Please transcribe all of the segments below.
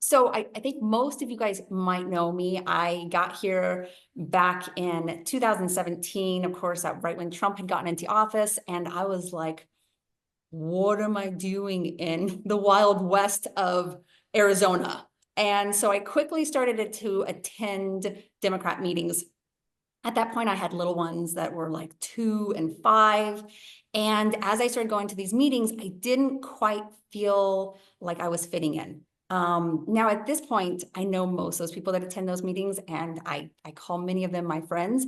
So I think most of you guys might know me. I got here back in 2017, of course, right when Trump had gotten into office, and I was like, what am I doing in the Wild West of Arizona? And so I quickly started to attend Democrat meetings. At that point, I had little ones that were like 2 and 5. And as I started going to these meetings, I didn't quite feel like I was fitting in. Now at this point, I know most of those people that attend those meetings, and I call many of them my friends.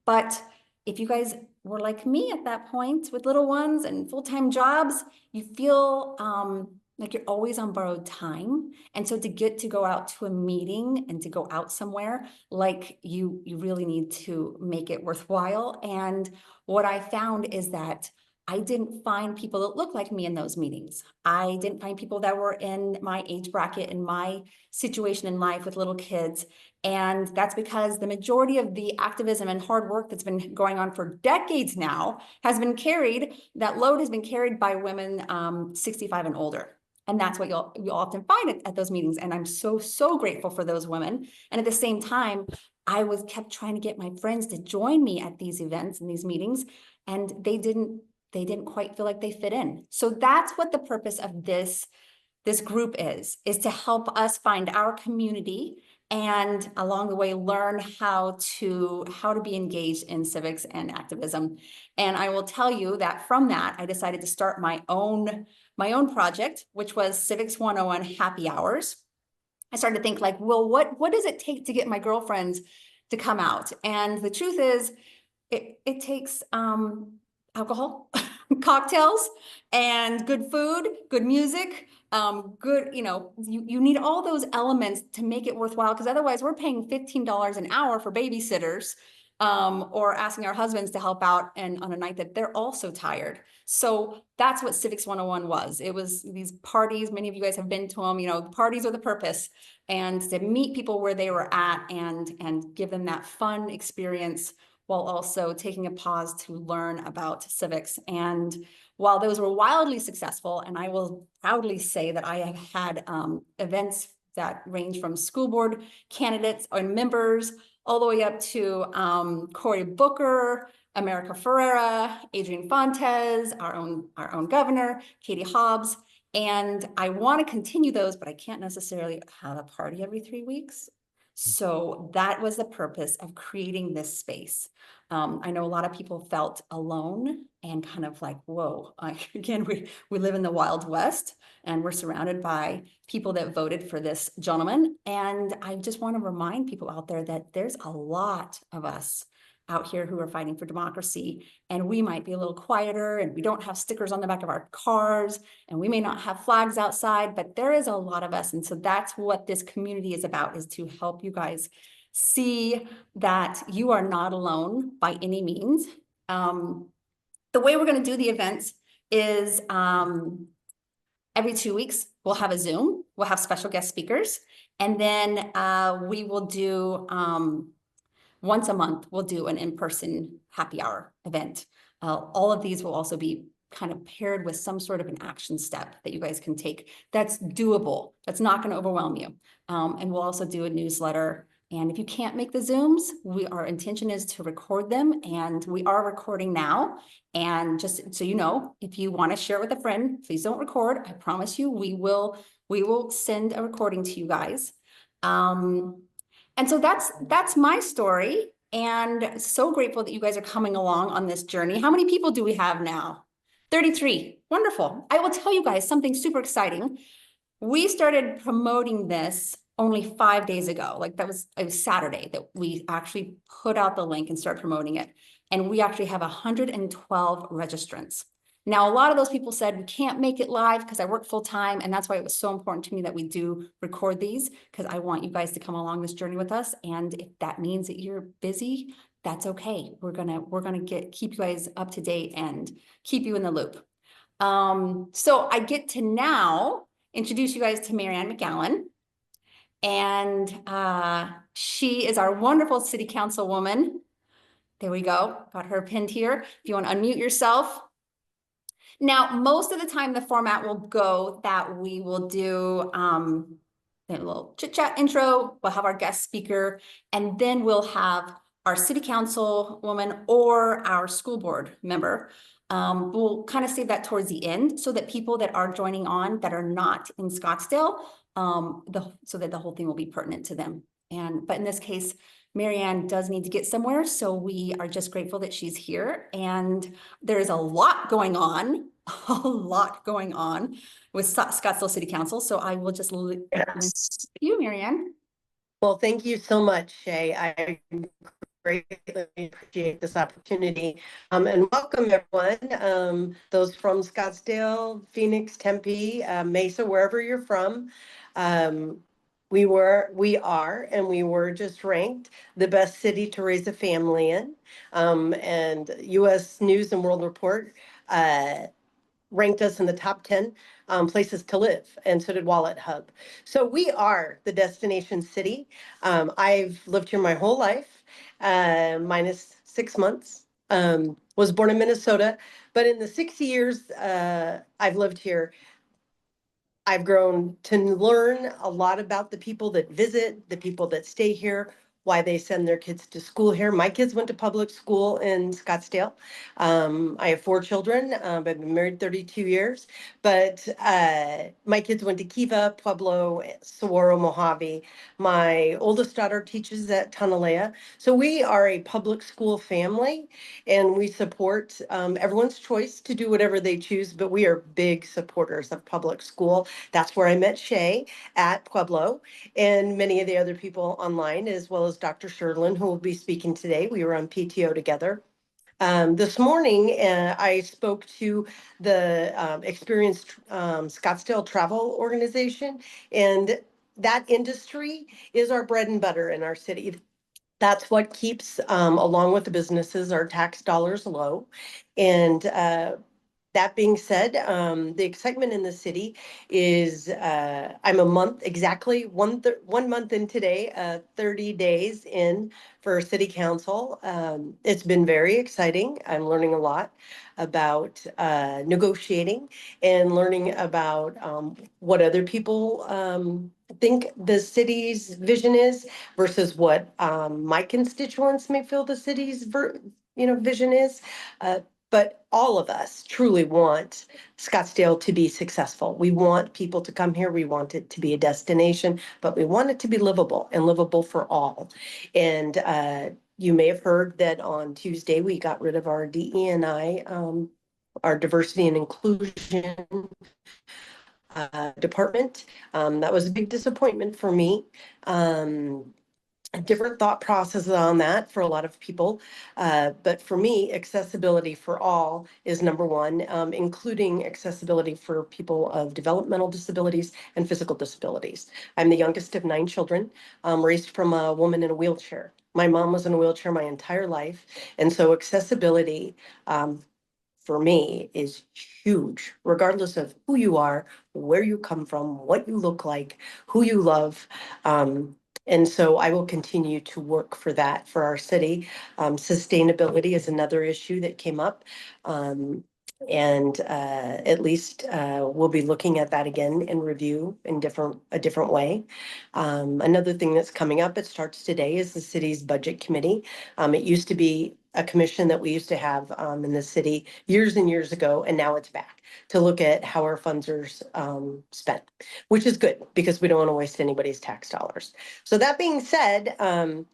But if you guys were like me at that point with little ones and full-time jobs, you feel like you're always on borrowed time. And so to get to go out to a meeting and to go out somewhere, like you really need to make it worthwhile. And what I found is that I didn't find people that looked like me in those meetings. I didn't find people that were in my age bracket, in my situation in life with little kids. And that's because the majority of the activism and hard work that's been going on for decades now has been carried, that load has been carried by women 65 and older. And that's what you'll often find at those meetings. And I'm so grateful for those women. And at the same time, I kept trying to get my friends to join me at these events and these meetings, and they didn't quite feel like they fit in. So that's what the purpose of this group is to help us find our community, and along the way learn how to be engaged in civics and activism. And I will tell you that from that, I decided to start my own project, which was Civics 101 Happy Hours. I started to think like, well, what does it take to get my girlfriends to come out? And the truth is, it takes alcohol, cocktails, and good food, good music, good, you need all those elements to make it worthwhile, because otherwise we're paying $15 an hour for babysitters, or asking our husbands to help out and on a night that they're also tired. So that's what Civics 101 was. It was these parties. Many of you guys have been to them, parties are the purpose, and to meet people where they were at and give them that fun experience, while also taking a pause to learn about civics. And while those were wildly successful, and I will proudly say that I have had events that range from school board candidates or members all the way up to Cory Booker, America Ferrera, Adrian Fontes, our own governor, Katie Hobbs. And I want to continue those, but I can't necessarily have a party every 3 weeks. So that was the purpose of creating this space. I know a lot of people felt alone and kind of like, whoa, again, we live in the Wild West, and we're surrounded by people that voted for this gentleman. And I just want to remind people out there that there's a lot of us out here who are fighting for democracy, and we might be a little quieter, and we don't have stickers on the back of our cars, and we may not have flags outside, but there is a lot of us. And so that's what this community is about, is to help you guys see that you are not alone by any means. The way we're going to do the events is every 2 weeks, we'll have a Zoom, we'll have special guest speakers, and then we will do once a month, we'll do an in-person happy hour event. All of these will also be kind of paired with some sort of an action step that you guys can take that's doable, that's not going to overwhelm you. And we'll also do a newsletter. And if you can't make the Zooms, our intention is to record them, and we are recording now. And just so you know, if you want to share it with a friend, please don't record. I promise you, we will send a recording to you guys. And so that's my story, and so grateful that you guys are coming along on this journey. How many people do we have now? 33. Wonderful. I will tell you guys something super exciting. We started promoting this only 5 days ago. Like it was Saturday that we actually put out the link and started promoting it. And we actually have 112 registrants. Now, a lot of those people said, we can't make it live because I work full time. And that's why it was so important to me that we do record these, because I want you guys to come along this journey with us. And if that means that you're busy, that's okay. We're gonna keep you guys up to date and keep you in the loop. So I get to now introduce you guys to MaryAnn McAllen. And she is our wonderful city councilwoman. There we go. Got her pinned here. If you want to unmute yourself. Now, most of the time, the format will go that we will do a little chit chat intro. We'll have our guest speaker, and then we'll have our city council woman or our school board member. We'll kind of save that towards the end so that people that are joining on that are not in Scottsdale, so that the whole thing will be pertinent to them. But in this case, MaryAnn does need to get somewhere, so we are just grateful that she's here. And there's a lot going on with Scottsdale City Council. So I will just you, MaryAnn. Well, thank you so much, Shea. I greatly appreciate this opportunity. And welcome everyone, those from Scottsdale, Phoenix, Tempe, Mesa, wherever you're from. We are, and we were just ranked the best city to raise a family in. And U.S. News and World Report ranked us in the top 10 places to live, and so did Wallet Hub. So we are the destination city. I've lived here my whole life, minus 6 months. Was born in Minnesota, but in the 60 years I've lived here, I've grown to learn a lot about the people that visit, the people that stay here, why they send their kids to school here. My kids went to public school in Scottsdale. I have 4 children. I've been married 32 years, but my kids went to Kiva, Pueblo, Saguaro, Mojave. My oldest daughter teaches at Tanalea. So we are a public school family, and we support everyone's choice to do whatever they choose, but we are big supporters of public school. That's where I met Shea at Pueblo, and many of the other people online, as well as Dr. Serlin, who will be speaking today. We were on PTO together. This morning, I spoke to the experienced Scottsdale Travel Organization, and that industry is our bread and butter in our city. That's what keeps, along with the businesses, our tax dollars low. And that being said, the excitement in the city is, I'm a month, exactly 1 month in today, 30 days in for city council. It's been very exciting. I'm learning a lot about negotiating and learning about what other people think the city's vision is versus what my constituents may feel the city's vision is. But all of us truly want Scottsdale to be successful. We want people to come here. We want it to be a destination, but we want it to be livable and livable for all. And you may have heard that on Tuesday, we got rid of our DE&I, our diversity and inclusion department. That was a big disappointment for me. Different thought processes on that for a lot of people. But for me, accessibility for all is number one, including accessibility for people of developmental disabilities and physical disabilities. I'm the youngest of 9 children, raised from a woman in a wheelchair. My mom was in a wheelchair my entire life. And so accessibility for me is huge, regardless of who you are, where you come from, what you look like, who you love. And so I will continue to work for that for our city. Sustainability is another issue that came up. And at least we'll be looking at that again in review in a different way. Another thing that's coming up, it starts today, is the city's budget committee. It used to be a commission that we used to have in the city years and years ago, and now it's back to look at how our funds are spent, which is good because we don't want to waste anybody's tax dollars. So that being said, I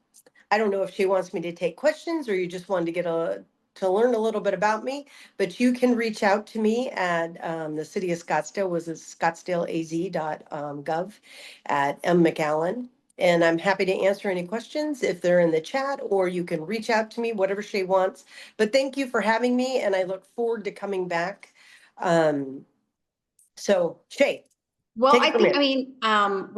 don't know if she wants me to take questions or you just wanted to get to learn a little bit about me, but you can reach out to me at the city of Scottsdale, was scottsdaleaz.gov, at McAllen. And I'm happy to answer any questions if they're in the chat, or you can reach out to me, whatever Shea wants. But thank you for having me, and I look forward to coming back. So Shea. Well, I think, we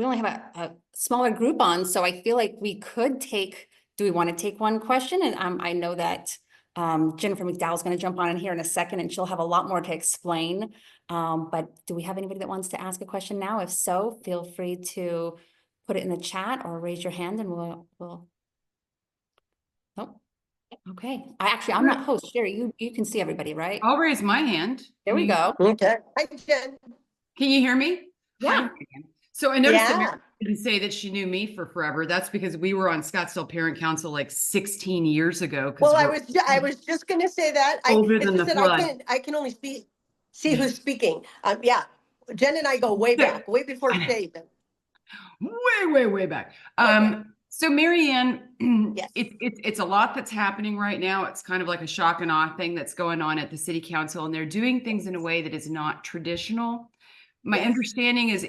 only have a smaller group on, so I feel like we could do we want to take one question? And I know that Jennifer McDowell is going to jump on in here in a second, and she'll have a lot more to explain. But do we have anybody that wants to ask a question now? If so, feel free to put it in the chat or raise your hand and we'll... Oh. Okay. I'm not host. Sherry, you can see everybody, right? I'll raise my hand. There we go. Okay. Hi, Jen. Can you hear me? Hi, Yeah. MaryAnn. So I noticed that Yeah. Mary didn't say that she knew me for forever. That's because we were on Scottsdale Parent Council like 16 years ago. Well, We're I was just going to say that. older It's than the just that blood. I can only see who's speaking. Yeah. Jen and I go way back, way before I know. Shea. Way back. Way back. So MaryAnn, Yes. it's a lot that's happening right now. It's kind of like a shock and awe thing that's going on at the city council, and they're doing things in a way that is not traditional. My Yes. understanding is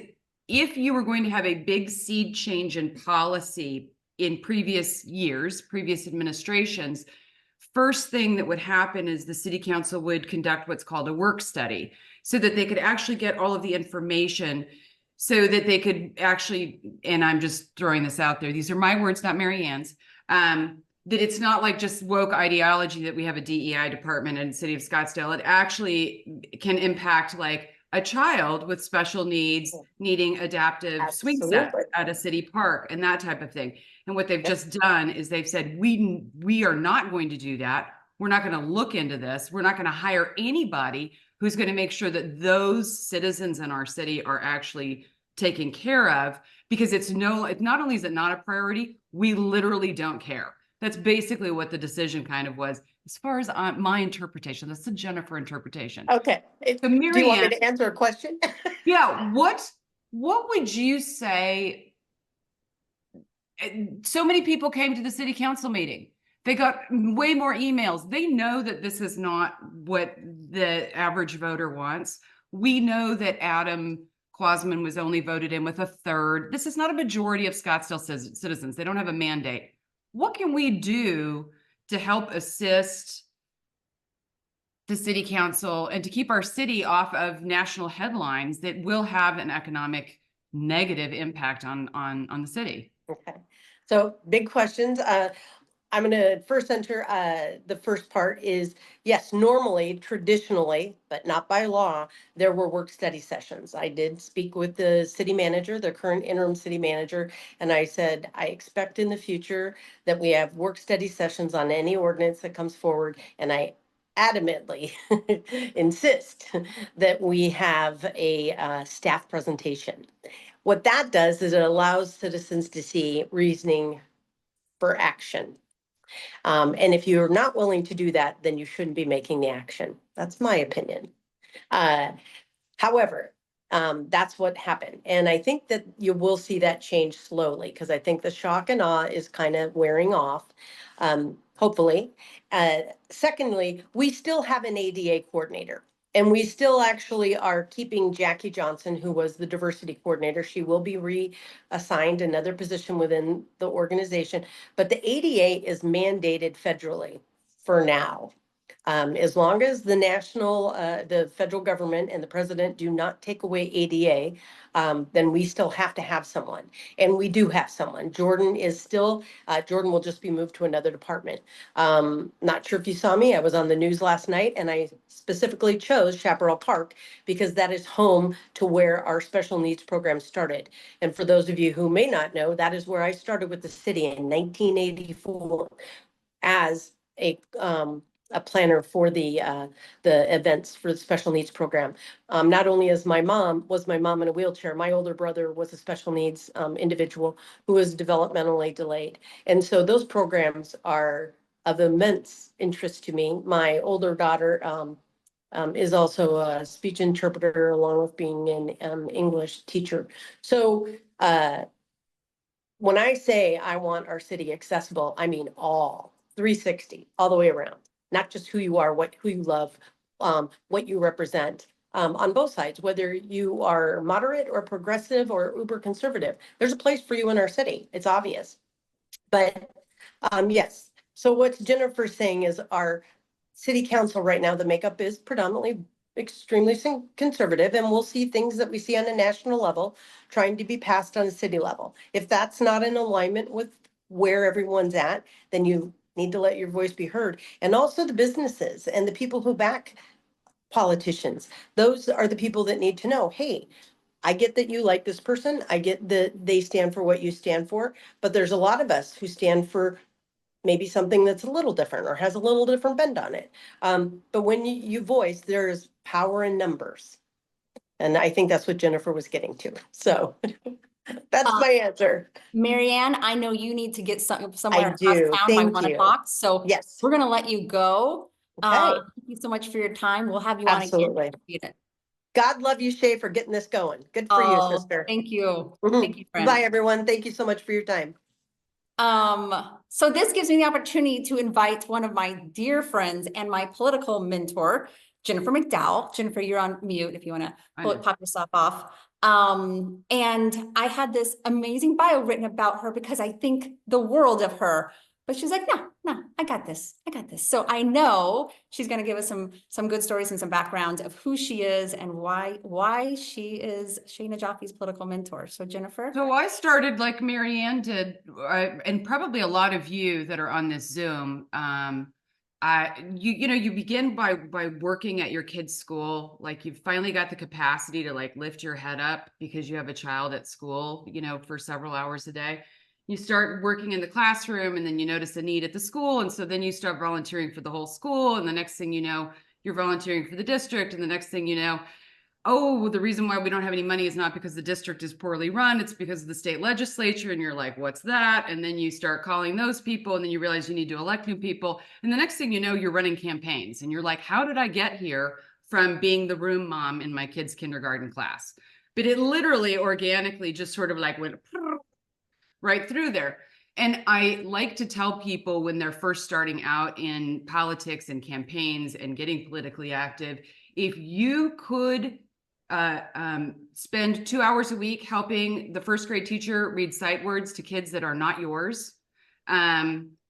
if you were going to have a big seed change in policy in previous years, previous administrations, first thing that would happen is the city council would conduct what's called a work study so that they could actually get all of the information so that they could actually, and I'm just throwing this out there, these are my words, not MaryAnn's, that it's not like just woke ideology that we have a DEI department in the city of Scottsdale. It actually can impact like a child with special needs needing adaptive swing sets at a city park and that type of thing. And what they've just done is they've said, we are not going to do that. We're not going to look into this. We're not going to hire anybody who's going to make sure that those citizens in our city are actually taken care of, because not only is it not a priority, we literally don't care. That's basically what the decision kind of was, as far as my interpretation. That's the Jennifer interpretation. Okay. So Do you want me MaryAnn, to answer a question? yeah, what would you say? So many people came to the city council meeting. They got way more emails. They know that this is not what the average voter wants. We know that Adam Clausman was only voted in with a third. This is not a majority of Scottsdale citizens. They don't have a mandate. What can we do to help assist the city council and to keep our city off of national headlines that will have an economic negative impact on the city? Okay. So big questions. I'm going to first enter the first part is, yes, normally, traditionally, but not by law, there were work study sessions. I did speak with the city manager, the current interim city manager, and I said, I expect in the future that we have work study sessions on any ordinance that comes forward. And I adamantly insist that we have a staff presentation. What that does is it allows citizens to see reasoning for action. And if you're not willing to do that, then you shouldn't be making the action. That's my opinion. However, that's what happened. And I think that you will see that change slowly, because I think the shock and awe is kind of wearing off, hopefully. Secondly, we still have an ADA coordinator. And we still actually are keeping Jackie Johnson, who was the diversity coordinator. She will be reassigned another position within the organization. But the ADA is mandated federally for now. As long as the the federal government and the president do not take away ADA, then we still have to have someone. And we do have someone. Jordan will just be moved to another department. Not sure if you saw me, I was on the news last night, and I specifically chose Chaparral Park because that is home to where our special needs program started. And for those of you who may not know, that is where I started with the city in 1984 as a planner for the events for the special needs program. Not only was my mom in a wheelchair, my older brother was a special needs individual who was developmentally delayed. And so those programs are of immense interest to me. My older daughter is also a speech interpreter along with being an English teacher. So when I say I want our city accessible, I mean all 360, all the way around, not just who you are, who you love, what you represent, on both sides, whether you are moderate or progressive or uber conservative. There's a place for you in our city. It's obvious. But yes. So what Jennifer's saying is our city council right now, the makeup is predominantly extremely conservative, and we'll see things that we see on a national level trying to be passed on a city level. If that's not in alignment with where everyone's at, then you need to let your voice be heard. And also the businesses and the people who back politicians. Those are the people that need to know, hey, I get that you like this person. I get that they stand for what you stand for, but there's a lot of us who stand for maybe something that's a little different or has a little different bend on it. But when you voice, there's power in numbers. And I think that's what Jennifer was getting to. So that's my answer. MaryAnn, I know you need to get I somewhere across do. town by Thank 1 you. o'clock, so Yes. we're gonna let you go. Okay. Thank you so much for your time. We'll have you on again. Absolutely. Appreciate it. God love you, Shea, for getting this going. Good for you, Oh, sister. thank you. Mhm. Thank you, friend. Bye, everyone. Thank you so much for your time. So this gives me the opportunity to invite one of my dear friends and my political mentor, Jennifer McDowell. Jennifer, you're on mute if you want to pop yourself off. And I had this amazing bio written about her because I think the world of her, but she's like, no, I got this. So I know she's going to give us some good stories and some background of who she is and why she is Shea Najafi's political mentor. So Jennifer. So I started like MaryAnn did, and probably a lot of you that are on this Zoom. You begin by working at your kid's school. Like you've finally got the capacity to like lift your head up because you have a child at school, for several hours a day. You start working in the classroom and then you notice a need at the school. And so then you start volunteering for the whole school. And the next thing you know, you're volunteering for the district. And the next thing you know, oh, the reason why we don't have any money is not because the district is poorly run. It's because of the state legislature. And you're like, what's that? And then you start calling those people and then you realize you need to elect new people. And the next thing you know, you're running campaigns and you're like, how did I get here from being the room mom in my kid's kindergarten class? But it literally organically just sort of like went right through there. And I like to tell people when they're first starting out in politics and campaigns and getting politically active, if you could spend 2 hours a week helping the first grade teacher read sight words to kids that are not yours.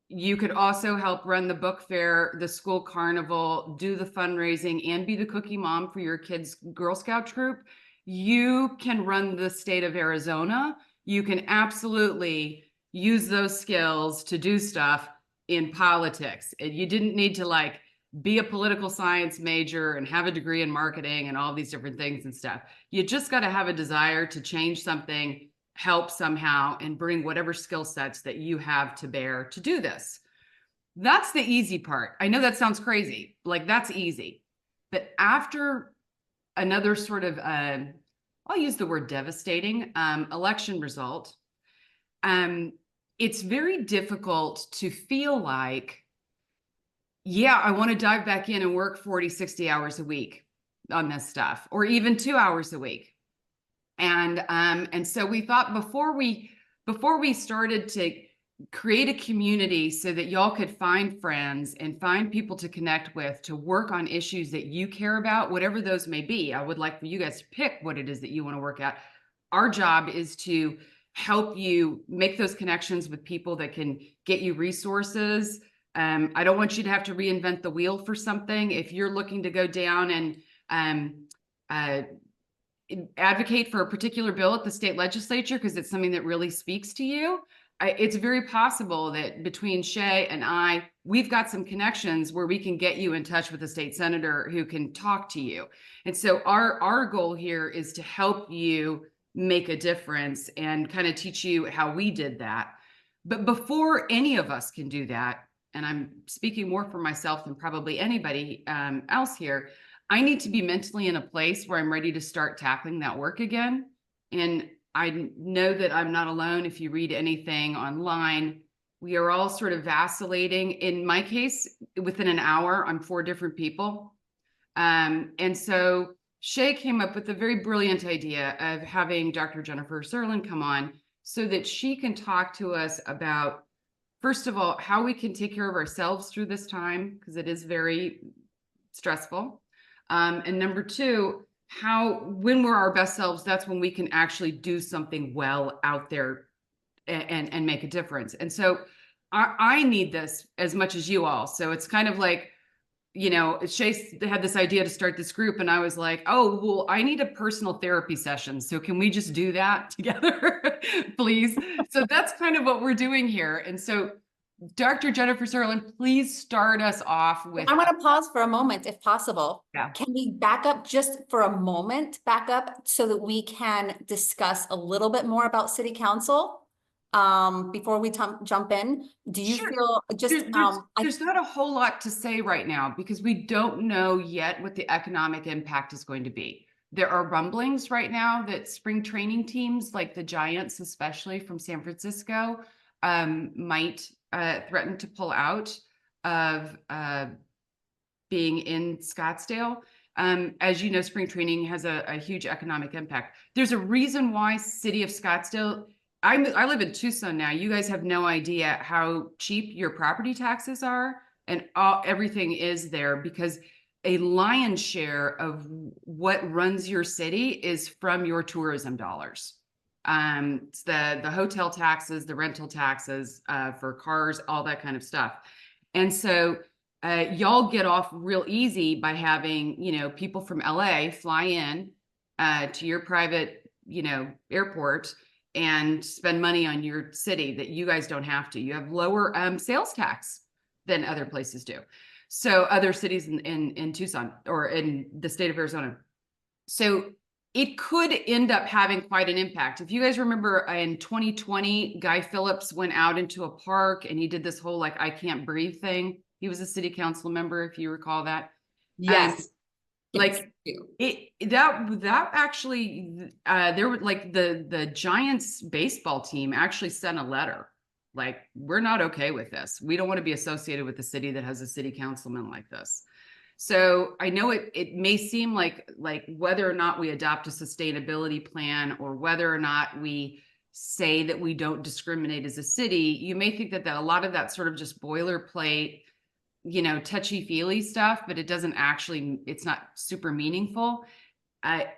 You could also help run the book fair, the school carnival, do the fundraising, and be the cookie mom for your kids' Girl Scout troop. You can run the state of Arizona. You can absolutely use those skills to do stuff in politics. And you didn't need to like be a political science major and have a degree in marketing and all these different things and stuff. You just got to have a desire to change something, help somehow, and bring whatever skill sets that you have to bear to do this. That's the easy part. I know that sounds crazy. Like that's easy. But after another sort of, I'll use the word devastating, election result, it's very difficult to feel like, yeah, I want to dive back in and work 40, 60 hours a week on this stuff, or even 2 hours a week. And so we thought before we started to create a community so that y'all could find friends and find people to connect with, to work on issues that you care about, whatever those may be. I would like for you guys to pick what it is that you want to work at. Our job is to help you make those connections with people that can get you resources. I don't want you to have to reinvent the wheel for something. If you're looking to go down and advocate for a particular bill at the state legislature because it's something that really speaks to you, it's very possible that between Shea and we've got some connections where we can get you in touch with a state senator who can talk to you. And so our goal here is to help you make a difference and kind of teach you how we did that. But before any of us can do that, and I'm speaking more for myself than probably anybody else here, I need to be mentally in a place where I'm ready to start tackling that work again. And I know that I'm not alone. If you read anything online, we are all sort of vacillating. In my case, within an hour, I'm 4 different people. And so Shea came up with a very brilliant idea of having Dr. Jennifer Serlin come on so that she can talk to us about, first of all, how we can take care of ourselves through this time, because it is very stressful. And number 2, how, when we're our best selves, that's when we can actually do something well out there and make a difference. And so I need this as much as you all. So it's kind of like, Shea had this idea to start this group and I was like, oh, well, I need a personal therapy session. So can we just do that together, please? So that's kind of what we're doing here. And so Dr. Jennifer Serlin, please start us off with. I want to pause for a moment, if possible. Yeah. Can we back up just for a moment, so that we can discuss a little bit more about City Council? before we jump in? Do you Sure. feel just, There's not a whole lot to say right now because we don't know yet what the economic impact is going to be. There are rumblings right now that spring training teams, like the Giants, especially from San Francisco, might threaten to pull out of being in Scottsdale. As you know, spring training has a huge economic impact. There's a reason why City of Scottsdale, I live in Tucson now. You guys have no idea how cheap your property taxes are, and everything is there because a lion's share of what runs your city is from your tourism dollars. It's the hotel taxes, the rental taxes for cars, all that kind of stuff. And so y'all get off real easy by having, people from LA fly in to your private, airport and spend money on your city that you guys don't have to. You have lower sales tax than other places do. So other cities in Tucson or in the state of Arizona. So it could end up having quite an impact. If you guys remember in 2020, Guy Phillips went out into a park and he did this whole I can't breathe thing. He was a city council member, if you recall that. yes. That actually there were the Giants baseball team actually sent a letter we're not okay with this. We don't want to be associated with the city that has a city councilman like this. So I know it may seem like whether or not we adopt a sustainability plan or whether or not we say that we don't discriminate as a city, you may think that a lot of that sort of just boilerplate, touchy-feely stuff, but it's not super meaningful.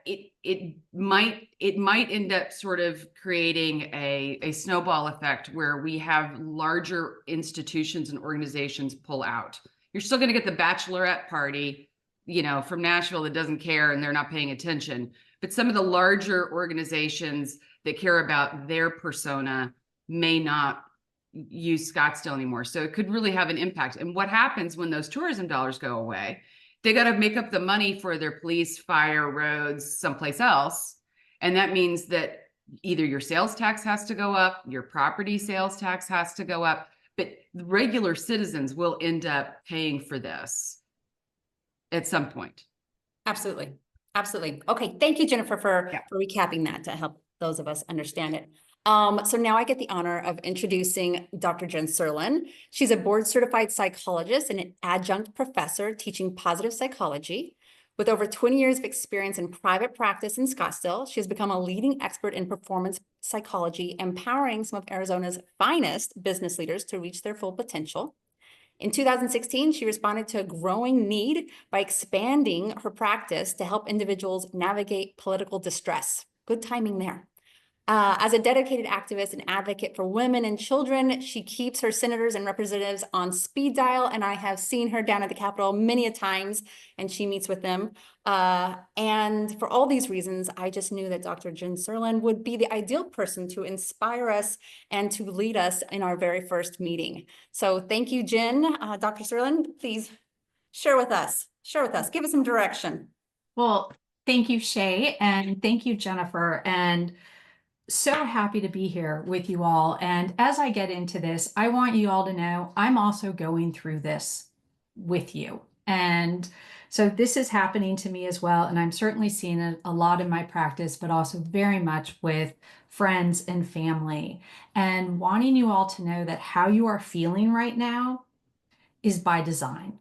It might end up sort of creating a snowball effect where we have larger institutions and organizations pull out. You're still going to get the bachelorette party, from Nashville that doesn't care and they're not paying attention. But some of the larger organizations that care about their persona may not use Scottsdale anymore. So it could really have an impact. And what happens when those tourism dollars go away? They got to make up the money for their police, fire, roads, someplace else. And that means that either your sales tax has to go up, your property sales tax has to go up, but regular citizens will end up paying for this at some point. Absolutely. Absolutely. Okay. Thank you, Jennifer, for recapping that to help those of us understand it. So now I get the honor of introducing Dr. Jenn Serlin. She's a board-certified psychologist and an adjunct professor teaching positive psychology. With over 20 years of experience in private practice in Scottsdale, she has become a leading expert in performance psychology, empowering some of Arizona's finest business leaders to reach their full potential. In 2016, she responded to a growing need by expanding her practice to help individuals navigate political distress. Good timing there. As a dedicated activist and advocate for women and children, she keeps her senators and representatives on speed dial, and I have seen her down at the Capitol many a times, and she meets with them. And for all these reasons, I just knew that Dr. Jenn Serlin would be the ideal person to inspire us and to lead us in our very first meeting. So thank you, Jenn. Dr. Serlin, please share with us, give us some direction. Well, thank you, Shea, and thank you, Jennifer. And so happy to be here with you all. And as I get into this, I want you all to know I'm also going through this with you. And so this is happening to me as well. And I'm certainly seeing it a lot in my practice, but also very much with friends and family. And wanting you all to know that how you are feeling right now is by design.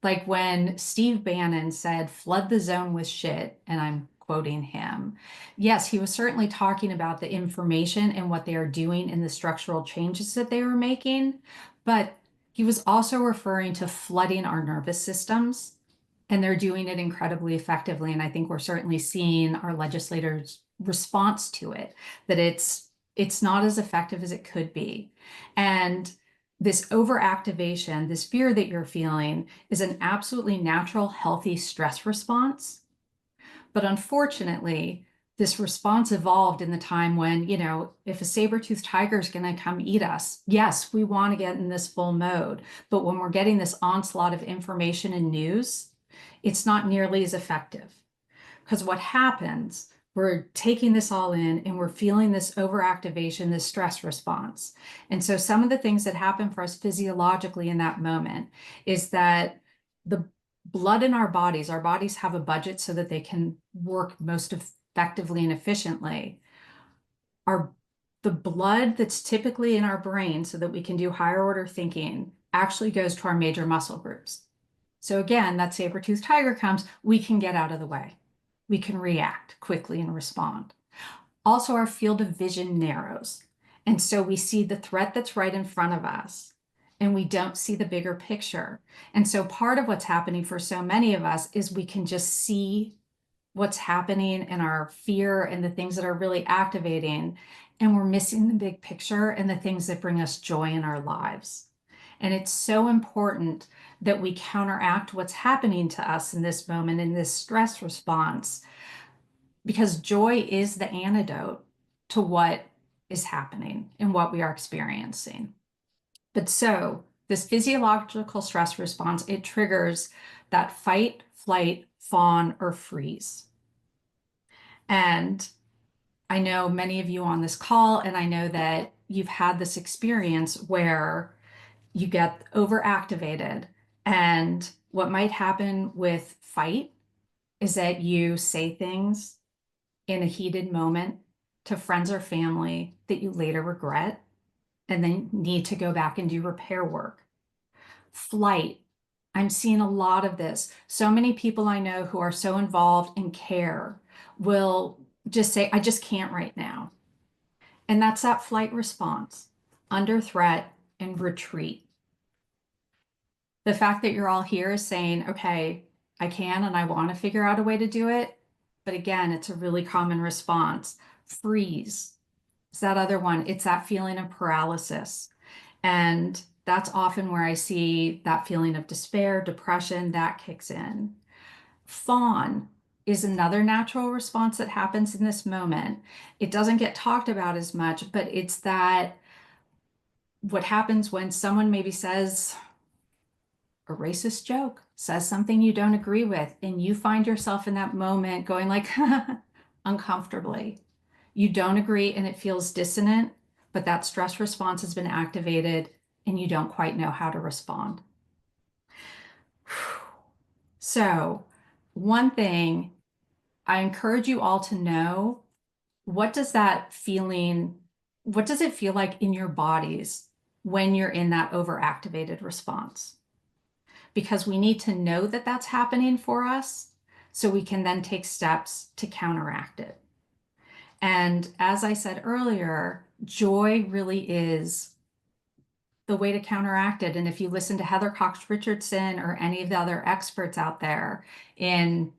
Like when Steve Bannon said, flood the zone with shit, and I'm quoting him. Yes, he was certainly talking about the information and what they are doing in the structural changes that they were making, but he was also referring to flooding our nervous systems, and they're doing it incredibly effectively. And I think we're certainly seeing our legislators' response to it, that it's not as effective as it could be. And this overactivation, this fear that you're feeling is an absolutely natural, healthy stress response. But unfortunately, this response evolved in the time when, if a saber-toothed tiger is going to come eat us, yes, we want to get in this full mode. But when we're getting this onslaught of information and news, it's not nearly as effective. Because what happens we're taking this all in and we're feeling this overactivation, this stress response. And so some of the things that happen for us physiologically in that moment is that the blood in our bodies have a budget so that they can work most effectively and efficiently. The blood that's typically in our brain so that we can do higher order thinking actually goes to our major muscle groups. So again, that saber-toothed tiger comes, we can get out of the way. We can react quickly and respond. Also, our field of vision narrows. And so we see the threat that's right in front of us, and we don't see the bigger picture. And so part of what's happening for so many of us is we can just see what's happening in our fear and the things that are really activating, and we're missing the big picture and the things that bring us joy in our lives. And it's so important that we counteract what's happening to us in this moment, in this stress response, because joy is the antidote to what is happening and what we are experiencing. But so this physiological stress response, it triggers that fight, flight, fawn, or freeze. And I know many of you on this call, and I know that you've had this experience where you get overactivated. And what might happen with fight is that you say things in a heated moment to friends or family that you later regret and then need to go back and do repair work. Flight, I'm seeing a lot of this. So many people I know who are so involved in care will just say, I just can't right now. And that's that flight response, under threat and retreat. The fact that you're all here is saying, okay, I can and I want to figure out a way to do it. But again, it's a really common response. Freeze. It's that other one. It's that feeling of paralysis. And that's often where I see that feeling of despair, depression, that kicks in. Fawn is another natural response that happens in this moment. It doesn't get talked about as much, but it's that what happens when someone maybe says a racist joke, says something you don't agree with, and you find yourself in that moment going like uncomfortably. You don't agree and it feels dissonant, but that stress response has been activated and you don't quite know how to respond. So one thing I encourage you all to know, what does it feel like in your bodies when you're in that overactivated response? Because we need to know that that's happening for us so we can then take steps to counteract it. And as I said earlier, joy really is the way to counteract it. And if you listen to Heather Cox Richardson or any of the other experts out there in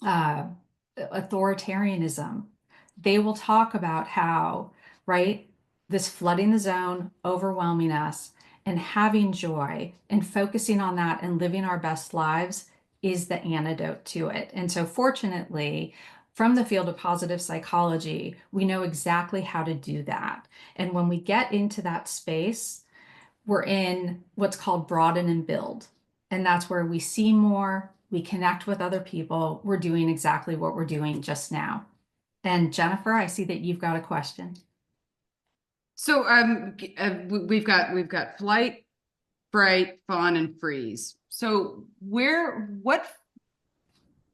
authoritarianism, they will talk about how, right, this flooding the zone, overwhelming us, and having joy and focusing on that and living our best lives is the antidote to it. And so fortunately, from the field of positive psychology, we know exactly how to do that. And when we get into that space, we're in what's called broaden and build. And that's where we see more, we connect with other people, we're doing exactly what we're doing just now. And Jennifer, I see that you've got a question. So we've got flight, fright, fawn, and freeze. So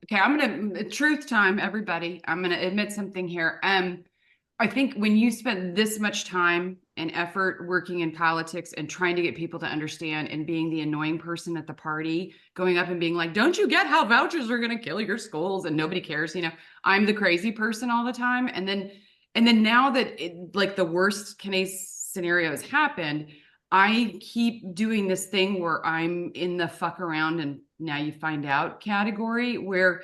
okay, I'm gonna truth time, everybody. I'm gonna admit something here. I think when you spend this much time and effort working in politics and trying to get people to understand and being the annoying person at the party, going up and being like, don't you get how vouchers are gonna kill your schools and nobody cares, I'm the crazy person all the time. And then now that like the worst case scenario has happened, I keep doing this thing where I'm in the fuck around and now you find out category where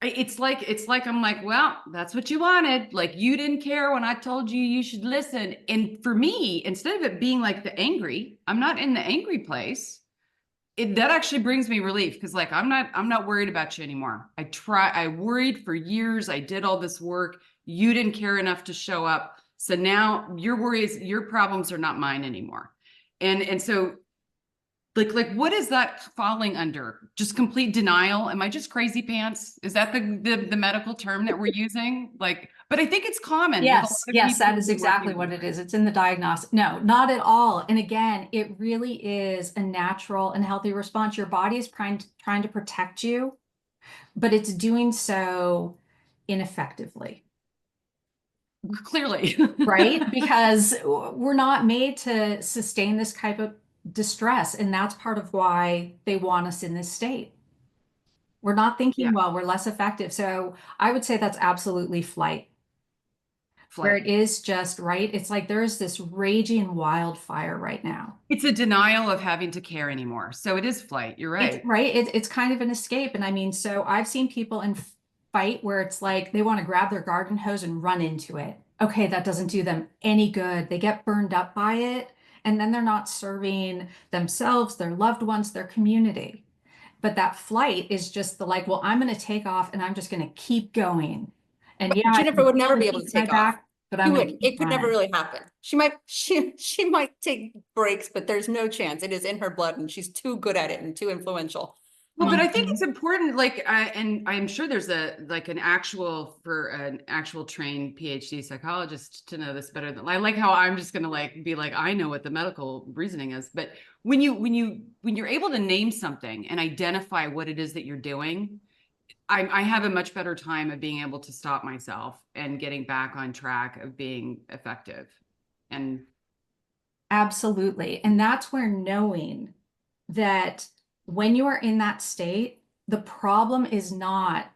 it's like I'm like, well, that's what you wanted. Like you didn't care when I told you should listen. And for me, instead of it being like the angry, I'm not in the angry place. That actually brings me relief because like I'm not worried about you anymore. I worried for years. I did all this work. You didn't care enough to show up. So now your problems are not mine anymore. And so Like what is that falling under? Just complete denial? Am I just crazy pants? Is that the medical term that we're using? Like, but I think it's common with a lot Yes, of yes, people that is who are exactly working what with it is. It's in the diagnostic. No, not at all. And again, it really is a natural and healthy response. Your body is trying to protect you, but it's doing so ineffectively, Clearly. right? Because we're not made to sustain this type of distress. And that's part of why they want us in this state. We're not thinking Yeah, well, we're less effective. So I would say that's absolutely flight. Where flight. it is just right. It's like there's this raging wildfire right now. It's a denial of having to care anymore. So it is flight. You're It's right. right. It's kind of an escape. And I mean, so I've seen people in fight where it's like they want to grab their garden hose and run into it. Okay, that doesn't do them any good. They get burned up by it, and then they're not serving themselves, their loved ones, their community. But that flight is just the like, well, I'm going to take off and I'm just going to keep going. And yeah, I Jennifer can would feel never the be able heat to in my take off. back, but She I'm going to wouldn't. keep It could never running. really happen. She might take breaks, but there's no chance. It is in her blood and she's too good at it and too influential. Well, but I think Mhm. it's important, like, and I'm sure there's an actual trained PhD psychologist to know this better than I like how I'm just gonna like be like, I know what the medical reasoning is. But when you're able to name something and identify what it is that you're doing, I have a much better time of being able to stop myself and getting back on track of being effective. And Absolutely. And that's where knowing that when you are in that state, the problem is not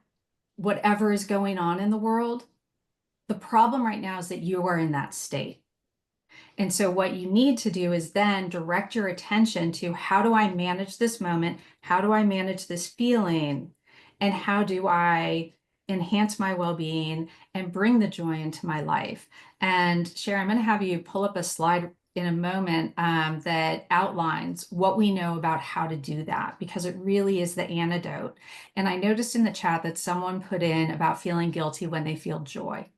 whatever is going on in the world. The problem right now is that you are in that state. And so, what you need to do is then direct your attention to how do I manage this moment? How do I manage this feeling? And how do I enhance my well being and bring the joy into my life? And Shea, I'm going to have you pull up a slide in a moment that outlines what we know about how to do that, because it really is the antidote. And I noticed in the chat that someone put in about feeling guilty when they feel joy.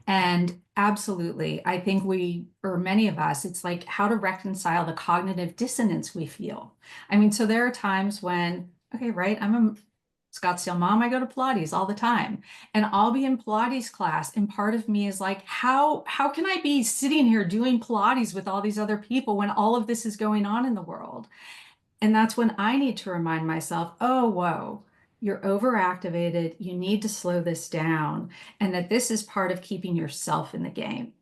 And absolutely, I think we, or many of us, it's like how to reconcile the cognitive dissonance we feel. I mean, so there are times when, okay, right, I'm a Scottsdale mom, I go to Pilates all the time, and I'll be in Pilates class, and part of me is like, how can I be sitting here doing Pilates with all these other people when all of this is going on in the world? And that's when I need to remind myself, oh, whoa, you're overactivated. You need to slow this down. And that this is part of keeping yourself in the game.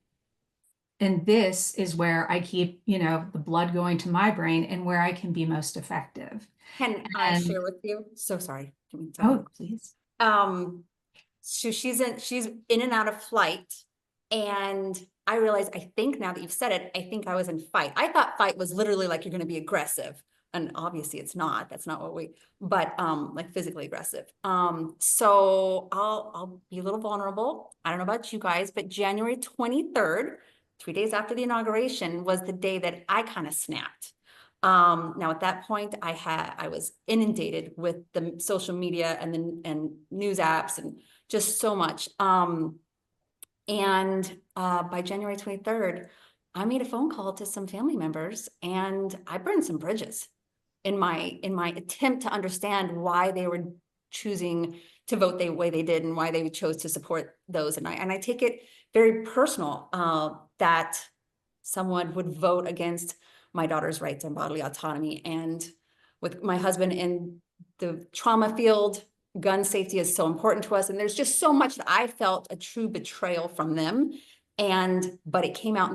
And this is where I keep, the blood going to my brain and where I can be most effective. Can I And share with you? So sorry. Can we tell oh, you? please. So she's in and out of flight. And I realized, I think now that you've said it, I think I was in fight. I thought fight was literally like you're going to be aggressive. And obviously it's not. That's not what but like physically aggressive. So I'll be a little vulnerable. I don't know about you guys, but January 23rd, 3 days after the inauguration, was the day that I kind of snapped. Now at that point I was inundated with the social media and news apps and just so much. And by January 23rd, I made a phone call to some family members and I burned some bridges in my attempt to understand why they were choosing to vote the way they did and why they chose to support those. And I take it very personal that someone would vote against my daughter's rights and bodily autonomy. And with my husband in the trauma field, gun safety is so important to us. And there's just so much that I felt a true betrayal from them. But it came out in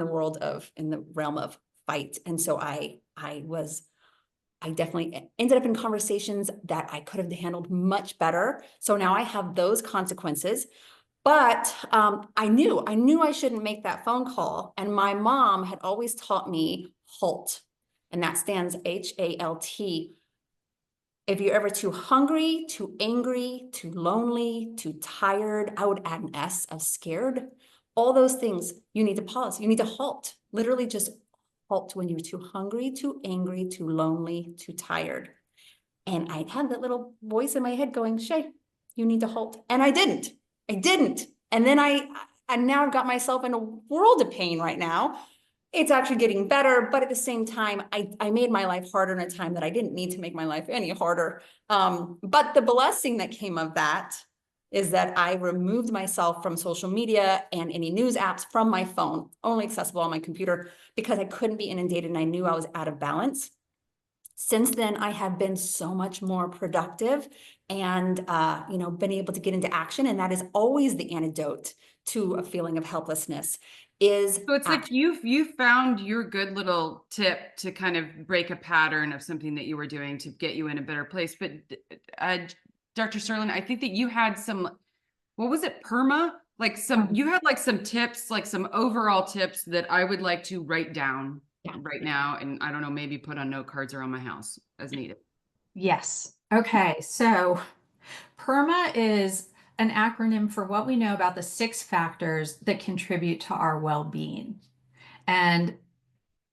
the realm of fight. And so I definitely ended up in conversations that I could have handled much better. So now I have those consequences. But I knew I shouldn't make that phone call. And my mom had always taught me HALT. And that stands HALT. If you're ever too hungry, too angry, too lonely, too tired, I would add an S of scared. All those things, you need to pause. You need to halt. Literally just halt when you're too hungry, too angry, too lonely, too tired. And I had that little voice in my head going, Shea, you need to halt. And I didn't. And then I now I've got myself in a world of pain right now it's actually getting better, but at the same time, I made my life harder in a time that I didn't need to make my life any harder. But the blessing that came of that is that I removed myself from social media and any news apps from my phone, only accessible on my computer, because I couldn't be inundated and I knew I was out of balance. Since then, I have been so much more productive and, been able to get into action. And that is always the antidote to a feeling of helplessness is So it's like you found your good little tip to kind of break a pattern of something that you were doing to get you in a better place. But Dr. Serlin, I think that you had some, what was it, you had like some tips, like some overall tips that I would like to write down right now. And I don't know, maybe put on note cards around my house as needed. Yes. Okay. So PERMA is an acronym for what we know about the 6 factors that contribute to our well-being. And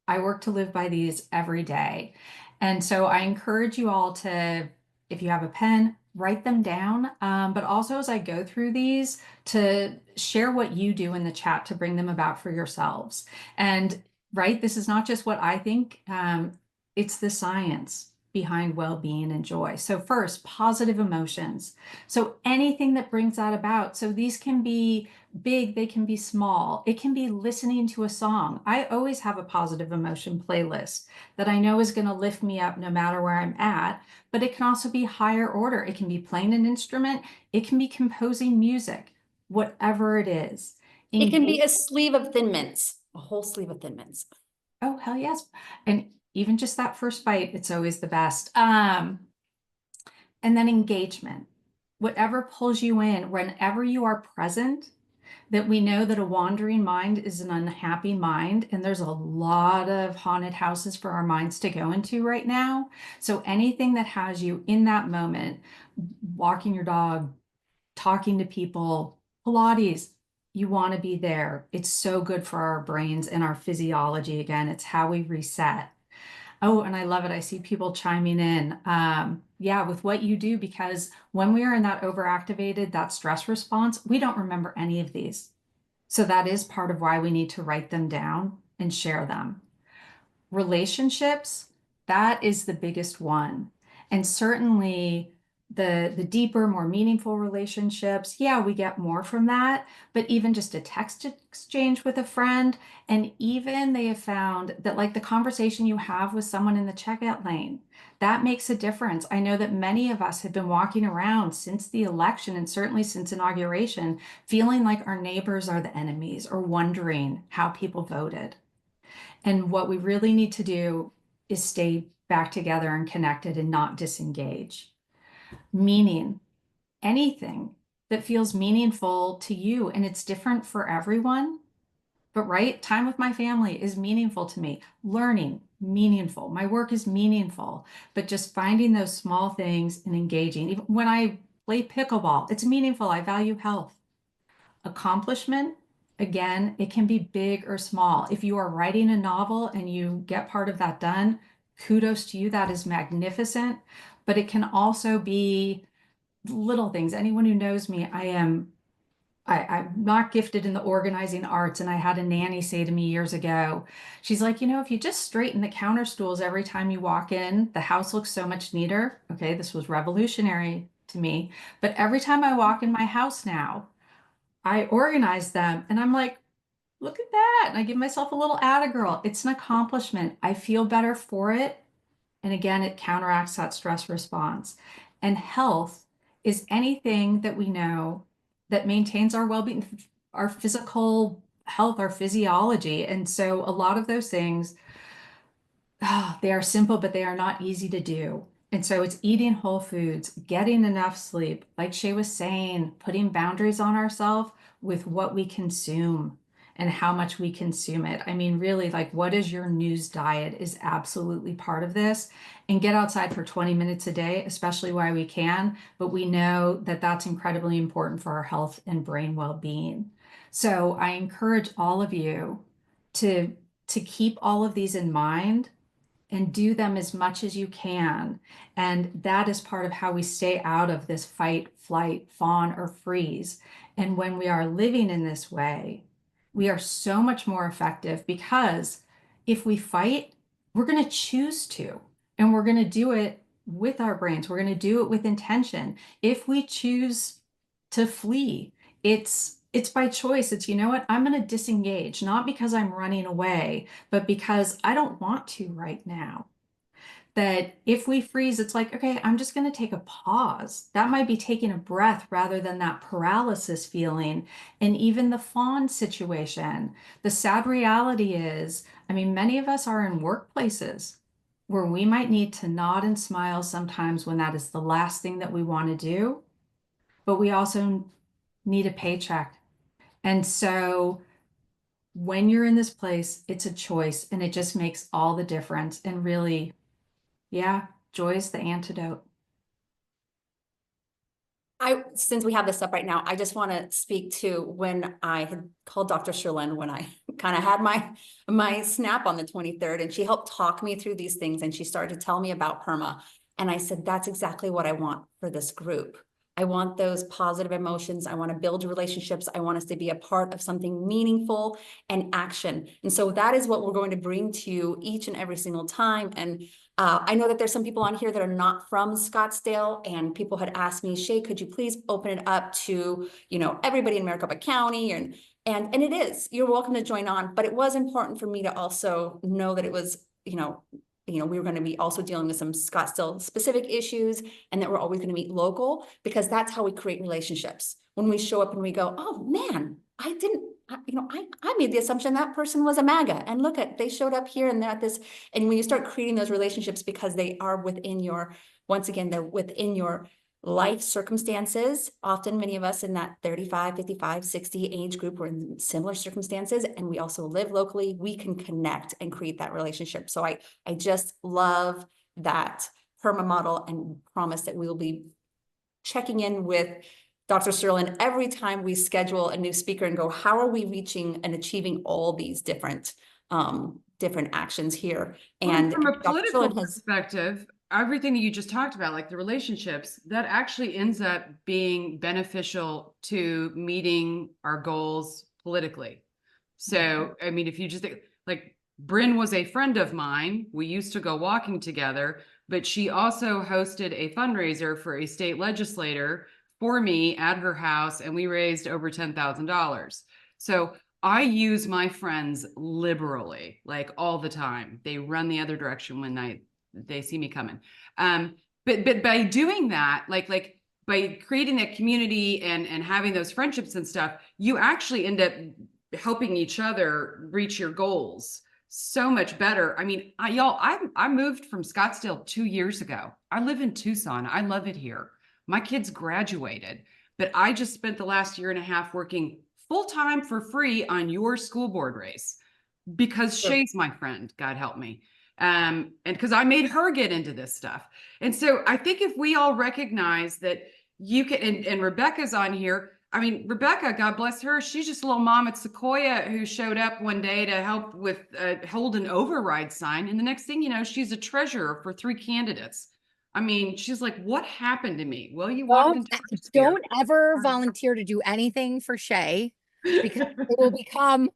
I work to live by these every day. And so I encourage you all to, if you have a pen, write them down. But also as I go through these, to share what you do in the chat to bring them about for yourselves. And right, this is not just what I think, it's the science behind well-being and joy. So first, positive emotions. So anything that brings that about. So these can be big, they can be small. It can be listening to a song. I always have a positive emotion playlist that I know is going to lift me up no matter where I'm at, but it can also be higher order. It can be playing an instrument. It can be composing music, whatever it is. It can be a sleeve of Thin Mints, a whole sleeve of Thin Mints. Oh, hell yes. And even just that first bite, it's always the best. And then engagement, whatever pulls you in, whenever you are present, that we know that a wandering mind is an unhappy mind. And there's a lot of haunted houses for our minds to go into right now. So anything that has you in that moment, walking your dog, talking to people, Pilates, you want to be there. It's so good for our brains and our physiology. Again, it's how we reset. Oh, and I love it. I see people chiming in. Yeah, with what you do, because when we are in that overactivated, that stress response, we don't remember any of these. So that is part of why we need to write them down and share them. Relationships, that is the biggest one. And certainly the deeper, more meaningful relationships, yeah, we get more from that. But even just a text exchange with a friend, and even they have found that like the conversation you have with someone in the checkout lane, that makes a difference. I know that many of us have been walking around since the election and certainly since inauguration, feeling like our neighbors are the enemies or wondering how people voted. And what we really need to do is stay back together and connected and not disengage. Meaning, anything that feels meaningful to you, and it's different for everyone. But right, time with my family is meaningful to me. Learning, meaningful. My work is meaningful. But just finding those small things and engaging. Even when I play pickleball, it's meaningful. I value health. Accomplishment, again, it can be big or small. If you are writing a novel and you get part of that done, kudos to you. That is magnificent. But it can also be little things. Anyone who knows me, I'm not gifted in the organizing arts. And I had a nanny say to me years ago, she's like, if you just straighten the counter stools every time you walk in, the house looks so much neater. Okay, this was revolutionary to me. But every time I walk in my house now, I organize them and I'm like, look at that. And I give myself a little atta girl. It's an accomplishment. I feel better for it. And again, it counteracts that stress response. And health is anything that we know that maintains our well-being, our physical health, our physiology. And so a lot of those things, they are simple, but they are not easy to do. And so it's eating whole foods, getting enough sleep, like Shea was saying, putting boundaries on ourselves with what we consume and how much we consume it. I mean, really, like what is your news diet is absolutely part of this. And get outside for 20 minutes a day, especially while we can. But we know that that's incredibly important for our health and brain well-being. So I encourage all of you to keep all of these in mind and do them as much as you can. And that is part of how we stay out of this fight, flight, fawn, or freeze. And when we are living in this way, we are so much more effective because if we fight, we're going to choose to, and we're going to do it with our brains. We're going to do it with intention. If we choose to flee, it's by choice. It's, you know what, I'm going to disengage, not because I'm running away, but because I don't want to right now. That if we freeze, it's like, okay, I'm just going to take a pause. That might be taking a breath rather than that paralysis feeling. And even the fawn situation, the sad reality is, I mean, many of us are in workplaces where we might need to nod and smile sometimes when that is the last thing that we want to do, but we also need a paycheck. And so when you're in this place, it's a choice, and it just makes all the difference. And really, yeah, joy is the antidote. Since we have this up right now, I just want to speak to when I had called Dr. Serlin when I kind of had my snap on the 23rd, and she helped talk me through these things, and she started to tell me about PERMA. And I said, that's exactly what I want for this group. I want those positive emotions. I want to build relationships. I want us to be a part of something meaningful and action. And so that is what we're going to bring to you each and every single time. And I know that there's some people on here that are not from Scottsdale, and people had asked me, Shea, could you please open it up to, you know, everybody in Maricopa County? And it is, you're welcome to join on, but it was important for me to also know that it was, we were going to be also dealing with some Scottsdale specific issues, and that we're always going to meet local, because that's how we create relationships. When we show up and we go, oh man, I made the assumption that person was a MAGA, and look at, they showed up here and they're at this. And when you start creating those relationships, because they are within your, once again, they're within your life circumstances. Often many of us in that 35, 55, 60 age group, we're in similar circumstances, and we also live locally. We can connect and create that relationship. So I just love that PERMA model, and promise that we will be checking in with Dr. Serlin every time we schedule a new speaker and go, how are we reaching and achieving all these different actions here? And from a Dr. political Serlin has, perspective, everything that you just talked about, like the relationships, that actually ends up being beneficial to meeting our goals politically. So, I mean, if you just think, like, Bryn was a friend of mine. We used to go walking together, but she also hosted a fundraiser for a state legislator for me at her house, and we raised over $10,000. So I use my friends liberally, like all the time. They run the other direction when they see me coming. But by doing that, like by creating that community and having those friendships and stuff, you actually end up helping each other reach your goals so much better. I mean, I moved from Scottsdale 2 years ago. I live in Tucson. I love it here. My kids graduated, but I just spent the last year and a half working full-time for free on your school board race because Shea's my friend, God help me. And because I made her get into this stuff. And so I think if we all recognize that you can, and Rebecca's on here. I mean, Rebecca, God bless her, she's just a little mom at Sequoia who showed up one day to help with hold an override sign. And the next thing you know, she's a treasurer for 3 candidates. I mean, she's like, what happened to me? Well, you walked into don't ever volunteer to do anything for Shea, because it will become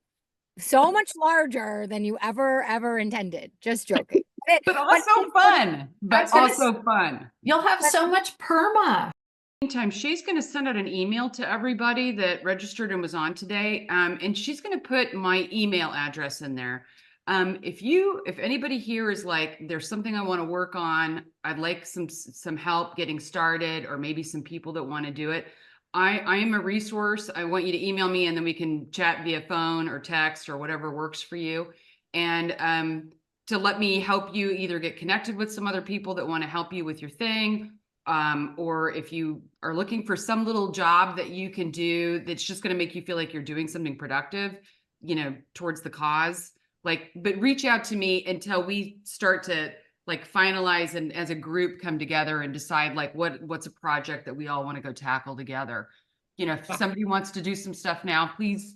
so much larger than you ever intended. Just joking. But also fun. But also fun. You'll have so much PERMA. Meantime, Shea's going to send out an email to everybody that registered and was on today. And she's going to put my email address in there. If anybody here is like, there's something I want to work on, I'd like some help getting started, or maybe some people that want to do it, I am a resource. I want you to email me, and then we can chat via phone or text or whatever works for you. And to let me help you either get connected with some other people that want to help you with your thing, or if you are looking for some little job that you can do that's just going to make you feel like you're doing something productive, towards the cause. But reach out to me until we start to finalize and as a group come together and decide what's a project that we all want to go tackle together. If somebody wants to do some stuff now, please,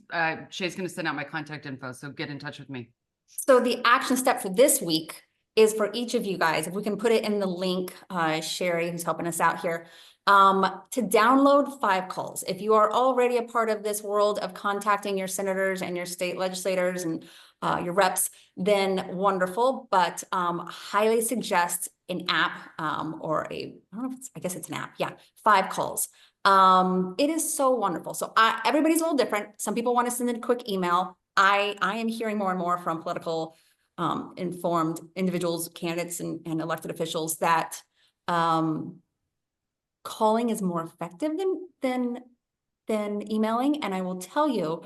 Shea's going to send out my contact info. So get in touch with me. so the action step for this week is for each of you guys, if we can put it in the link, Sherry, who's helping us out here, to download 5 calls. If you are already a part of this world of contacting your senators and your state legislators and your reps, then wonderful. But highly suggest an app or I don't know if I guess it's an app. Yeah, 5 calls. It is so wonderful. So everybody's a little different. Some people want to send in a quick email. I am hearing more and more from political informed individuals, candidates, and elected officials that calling is more effective than emailing. And I will tell you,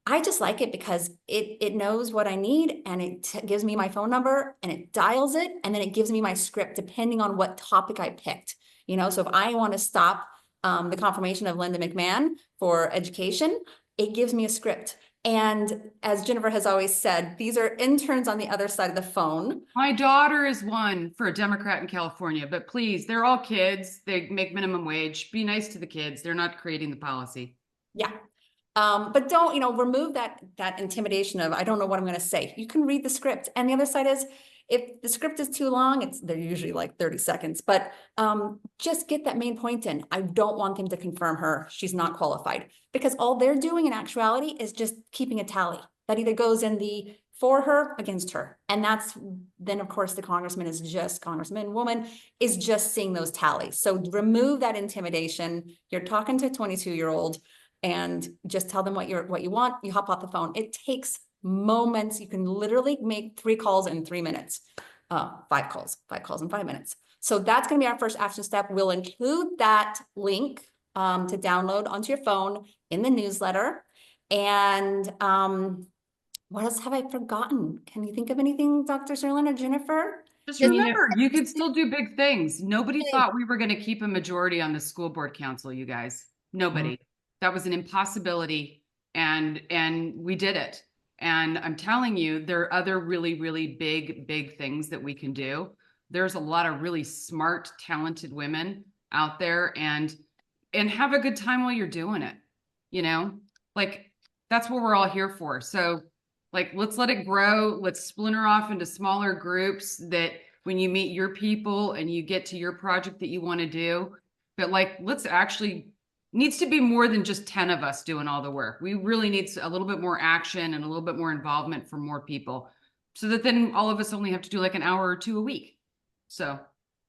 I just like it because it knows what I need, and it gives me my phone number, and it dials it, and then it gives me my script depending on what topic I picked. You know, so if I want to stop the confirmation of Linda McMahon for education, it gives me a script. And as Jennifer has always said, these are interns on the other side of the phone. My daughter is one for a Democrat in California, but please, they're all kids. They make minimum wage. Be nice to the kids. They're not creating the policy. Yeah. But don't, you know, remove that intimidation of, I don't know what I'm going to say. You can read the script. And the other side is, if the script is too long, they're usually like 30 seconds, but just get that main point in. I don't want them to confirm her. She's not qualified, because all they're doing in actuality is just keeping a tally that either goes in the for her, against her. And that's then, of course, the congressman, woman is just seeing those tallies. So remove that intimidation. You're talking to a 22-year-old and just tell them what you want. You hop off the phone. It takes moments. You can literally make 3 calls in 3 minutes, 5 calls in 5 minutes. So that's going to be our first action step. We'll include that link to download onto your phone in the newsletter. And what else have I forgotten? Can you think of anything, Dr. Serlin or Jennifer? Just Just remember, you can still do big things. Nobody thought we were going to keep a majority on the school board council, you guys. Nobody. That was an impossibility, and we did it. And I'm telling you, there are other really, really big things that we can do. There's a lot of really smart, talented women out there, and have a good time while you're doing it. You know, like, that's what we're all here for. So, like, let's let it grow. Let's splinter off into smaller groups, that when you meet your people and you get to your project that you want to do, but like, let's actually, needs to be more than just 10 of us doing all the work. We really need a little bit more action and a little bit more involvement from more people, so that then all of us only have to do like an hour or 2 a week. So,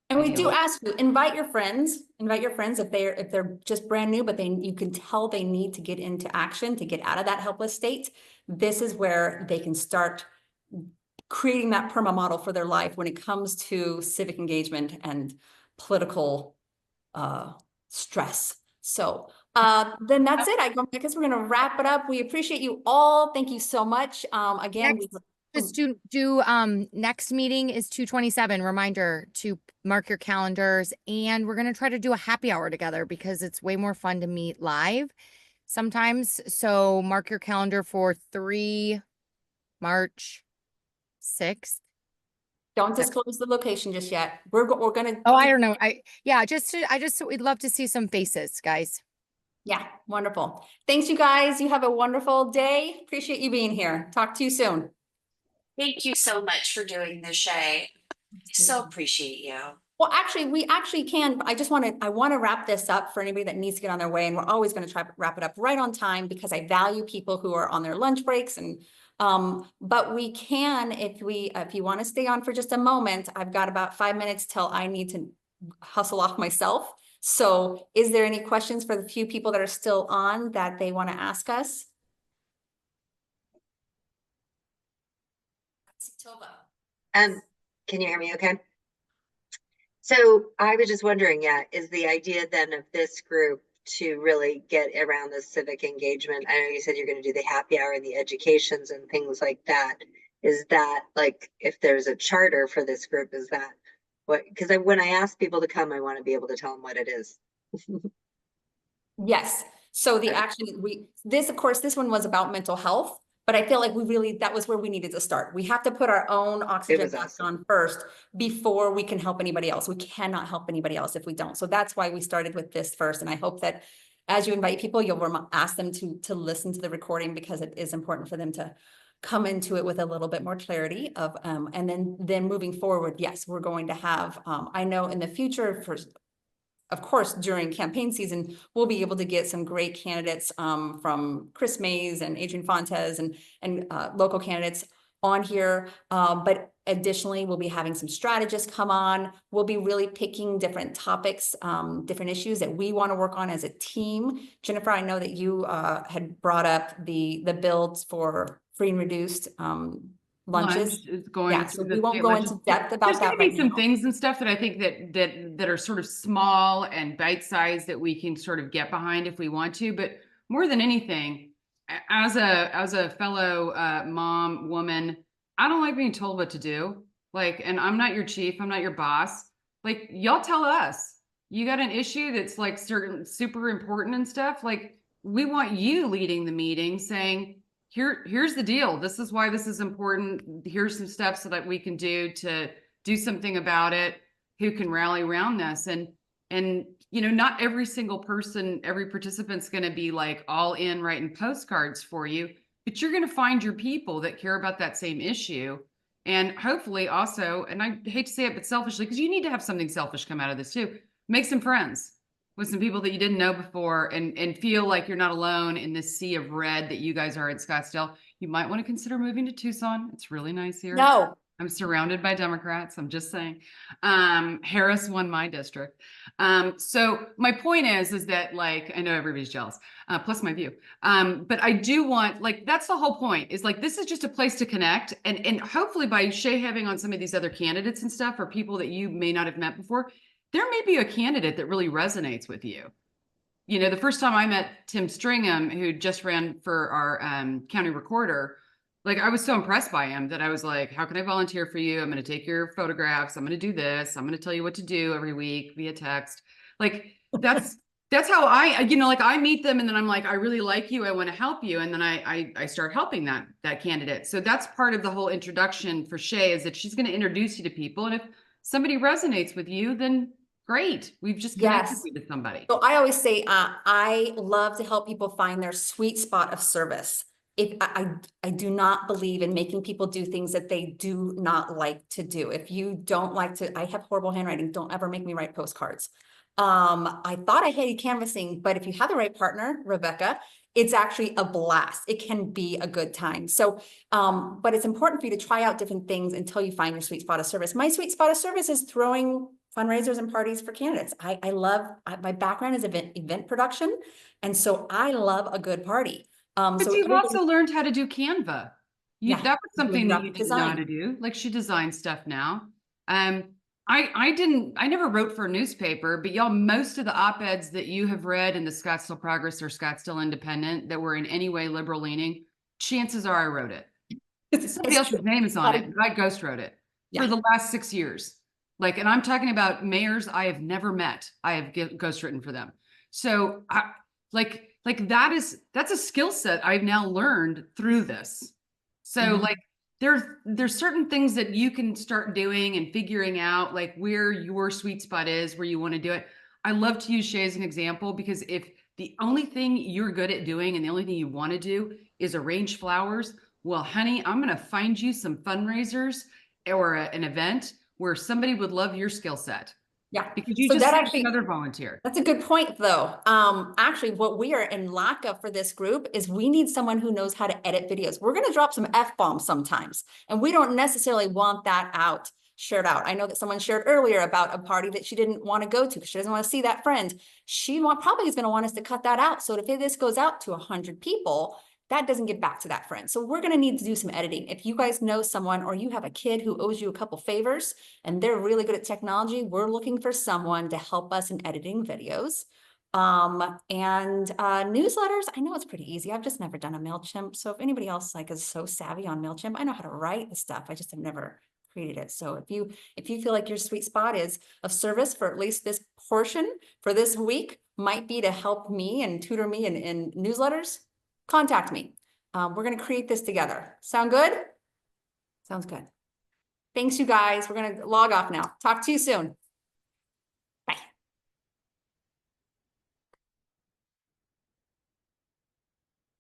and we do ask you, invite your friends if they're just brand new, but you can tell they need to get into action to get out of that helpless state. This is where they can start creating that perma model for their life when it comes to civic engagement and political stress. So then that's it. I guess we're going to wrap it up. We appreciate you all. Thank you so much. Again, Just do next meeting is 2/27. Reminder to mark your calendars, and we're gonna try to do a happy hour together because it's way more fun to meet live sometimes. So mark your calendar for 3 March 6th. don't disclose the location just yet. We're gonna. Oh, I don't know. I just we'd love to see some faces, guys. Yeah, wonderful. Thanks, you guys. You have a wonderful day. Appreciate you being here. Talk to you soon. Thank you so much for doing this, Shea. So appreciate you. Well, actually, we actually can. I want to wrap this up for anybody that needs to get on their way, and we're always going to try to wrap it up right on time because I value people who are on their lunch breaks. And but we can, if you want to stay on for just a moment. I've got about 5 minutes till I need to hustle off myself. So, is there any questions for the few people that are still on that they want to ask us? Can you hear me okay? So I was just wondering, is the idea then of this group to really get around the civic engagement? I know you said you're going to do the happy hour and the educations and things like that. Is that like, if there's a charter for this group, is that what, because when I ask people to come, I want to be able to tell them what it is. Yes. So the action, of course, this one was about mental health, but I feel like that was where we needed to start. We have to put our own oxygen mask on first before we can help anybody else. We cannot help anybody else if we don't. So that's why we started with this first. And I hope that as you invite people, you'll ask them to listen to the recording, because it is important for them to come into it with a little bit more clarity of, and then moving forward. Yes, we're going to have, I know in the future, of course, during campaign season, we'll be able to get some great candidates from Chris Mays and Adrian Fontes and local candidates on here. But additionally, we'll be having some strategists come on. We'll be really picking different topics, different issues that we want to work on as a team. Jennifer, I know that you had brought up the builds for free and reduced lunches. Lunch is going Yeah, so through we the won't state go lunches. into depth about There's that going to be right some now. things and stuff that I think that are sort of small and bite-sized that we can sort of get behind if we want to. But more than anything, as a fellow mom, woman, I don't like being told what to do. Like, and I'm not your chief, I'm not your boss. Like, y'all tell us. You got an issue that's like super important and stuff. Like, we want you leading the meeting saying, here's the deal. This is why this is important. Here's some steps so that we can do to do something about it. Who can rally around this? And you know, not every single person, every participant's going to be like all in writing postcards for you, but you're going to find your people that care about that same issue. And hopefully also, and I hate to say it, but selfishly, because you need to have something selfish come out of this too, make some friends with some people that you didn't know before, and feel like you're not alone in this sea of red that you guys are at Scottsdale. You might want to consider moving to Tucson. It's really nice here. No. I'm surrounded by Democrats. I'm just saying. Harris won my district. So my point is that, like, I know everybody's jealous, plus my view. But I do want, like, that's the whole point, is like, this is just a place to connect. And hopefully by Shea having on some of these other candidates and stuff, or people that you may not have met before, there may be a candidate that really resonates with you. You know, the first time I met Tim Stringham, who just ran for our county recorder, like, I was so impressed by him that I was like, how can I volunteer for you? I'm going to take your photographs. I'm going to do this. I'm going to tell you what to do every week via text. Like, that's how I, you know, like, I meet them and then I'm like, I really like you. I want to help you. And then I start helping that candidate. So that's part of the whole introduction for Shea, is that she's going to introduce you to people. And if somebody resonates with you, then great. We've just connected Yes. you to somebody. So I always say, I love to help people find their sweet spot of service. If I do not believe in making people do things that they do not like to do. If you don't like to, I have horrible handwriting. Don't ever make me write postcards. I thought I hated canvassing, but if you have the right partner, Rebecca, it's actually a blast. It can be a good time. So, but it's important for you to try out different things until you find your sweet spot of service. My sweet spot of service is throwing fundraisers and parties for candidates. I love, my background is event production. And so I love a good party. But So you've also learned how to do Canva. Yeah, That was something that you graphic didn't know how design. to do. Like, she designs stuff now. I never wrote for a newspaper, but y'all, most of the op-eds that you have read in the Scottsdale Progress or Scottsdale Independent that were in any way liberal leaning, chances are I wrote it. Somebody else's name is on it, but I ghost wrote it for the last 6 years. Like, and I'm talking about mayors I have never met. I have ghostwritten for them. So that's a skill set I've now learned through this. So like, there's certain things that you can start doing and figuring out, like, where your sweet spot is, where you want to do it. I love to use Shea as an example, because if the only thing you're good at doing and the only thing you want to do is arrange flowers, well, honey, I'm going to find you some fundraisers or an event where somebody would love your skill set. Yeah. Because you So just that said actually, another volunteer. that's a good point though. Actually what we are in lack of for this group is we need someone who knows how to edit videos. We're going to drop some F-bombs sometimes, and we don't necessarily want that shared out. I know that someone shared earlier about a party that she didn't want to go to because she doesn't want to see that friend. She probably is going to want us to cut that out. So if this goes out to 100 people, that doesn't get back to that friend. So we're going to need to do some editing. If you guys know someone, or you have a kid who owes you a couple favors and they're really good at technology, we're looking for someone to help us in editing videos. And newsletters, I know it's pretty easy. I've just never done a MailChimp. So if anybody else like is so savvy on MailChimp, I know how to write the stuff. I just have never created it. So if you feel like your sweet spot is of service for at least this portion for this week, might be to help me and tutor me in newsletters, contact me. We're going to create this together. Sound good? Sounds good. Thanks, you guys. We're going to log off now. Talk to you soon.